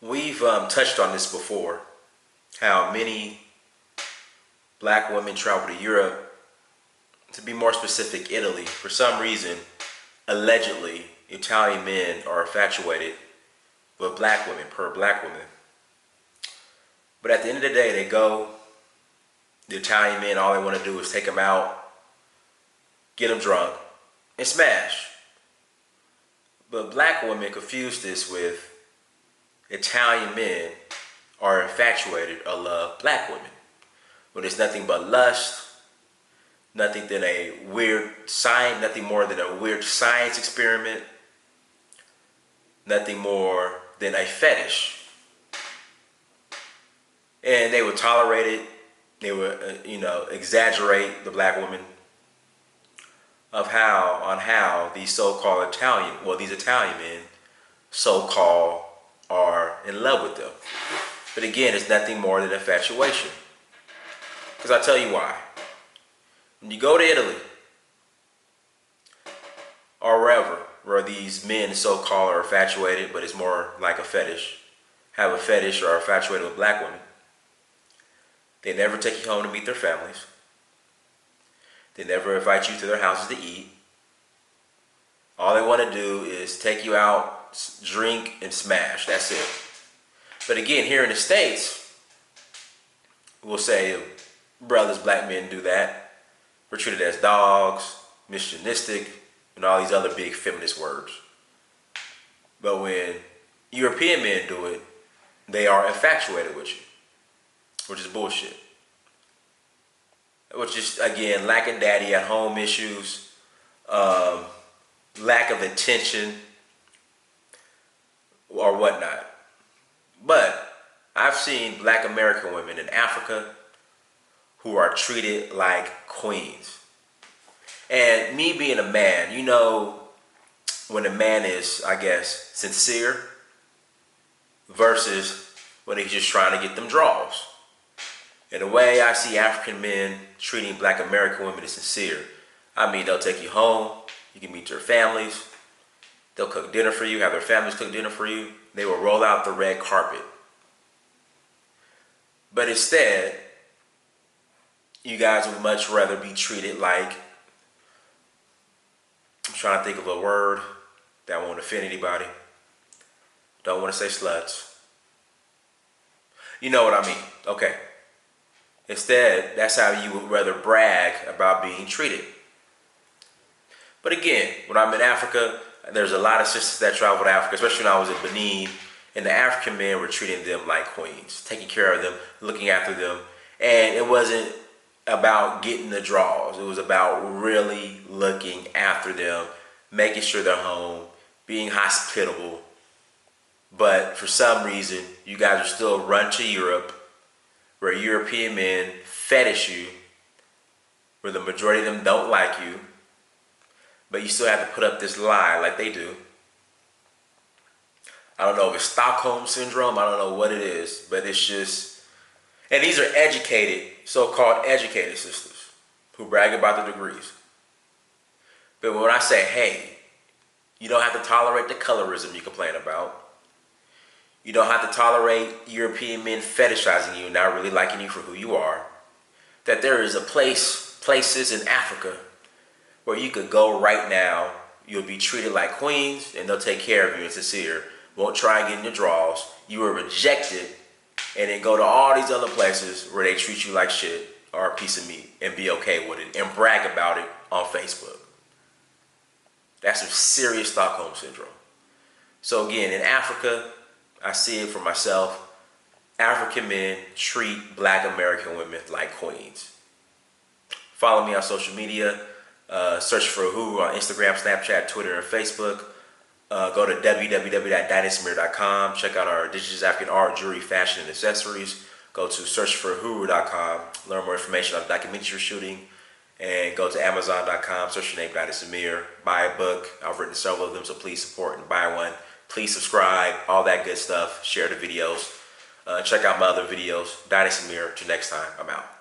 We've touched on this before, how many black women travel to Europe, to be more specific, Italy. For some reason, allegedly, Italian men are infatuated with black women, per black woman. But at the end of the day, they go, the Italian men, all they want to do is take them out, get them drunk, and smash. But black women confuse this with Italian men are infatuated or love black women, when it's nothing but lust, nothing more than a weird science experiment, nothing more than a fetish. And they would tolerate it. They would, exaggerate the black woman on how these so-called these Italian men, so-called, are in love with them. But again, it's nothing more than infatuation. Because I'll tell you why. When you go to Italy, or wherever, where these men so-called are infatuated, but it's more like a fetish, have a fetish or are infatuated with black women, they never take you home to meet their families. They never invite you to their houses to eat. All they want to do is take you out, drink, and smash. That's it. But again, here in the States, we'll say brothers, black men do that. We're treated as dogs, misogynistic, and all these other big feminist words. But when European men do it, they are infatuated with you, which is bullshit. Which is, again, lack of daddy at home issues, lack of attention, or whatnot. But I've seen black American women in Africa who are treated like queens. And me being a man, when a man is, I guess, sincere versus when he's just trying to get them draws. And the way I see African men treating black American women is sincere. I mean, they'll take you home, you can meet their families, they'll cook dinner for you, have their families cook dinner for you, they will roll out the red carpet. But instead, you guys would much rather be treated like, I'm trying to think of a word that won't offend anybody. Don't want to say sluts. You know what I mean. Okay. Instead, that's how you would rather brag about being treated. But again, when I'm in Africa, there's a lot of sisters that travel to Africa, especially when I was in Benin, and the African men were treating them like queens, taking care of them, looking after them. And it wasn't about getting the draws. It was about really looking after them, making sure they're home, being hospitable. But for some reason, you guys are still run to Europe, where European men fetish you, where the majority of them don't like you, but you still have to put up this lie like they do. I don't know if it's Stockholm Syndrome, I don't know what it is, but it's just, and these are educated, so-called educated sisters who brag about the degrees. But when I say, hey, you don't have to tolerate the colorism you complain about. You don't have to tolerate European men fetishizing you, not really liking you for who you are. That there is places in Africa where you could go right now, you'll be treated like queens, and they'll take care of you and sincere. Won't try and get in your draws. You were rejected, and then go to all these other places where they treat you like shit or a piece of meat and be okay with it and brag about it on Facebook. That's some serious Stockholm Syndrome. So again, in Africa, I see it for myself. African men treat black American women like queens. Follow me on social media. Search for Who on Instagram, Snapchat, Twitter, and Facebook. Go to www.dynasamir.com. Check out our Indigenous African art, jewelry, fashion, and accessories. Go to searchforwho.com. Learn more information on the documentaries you're shooting. And go to amazon.com. Search your name, Dynasamir. Buy a book. I've written several of them, so please support and buy one. Please subscribe, all that good stuff. Share the videos. Check out my other videos. Dynasamir. Till next time, I'm out.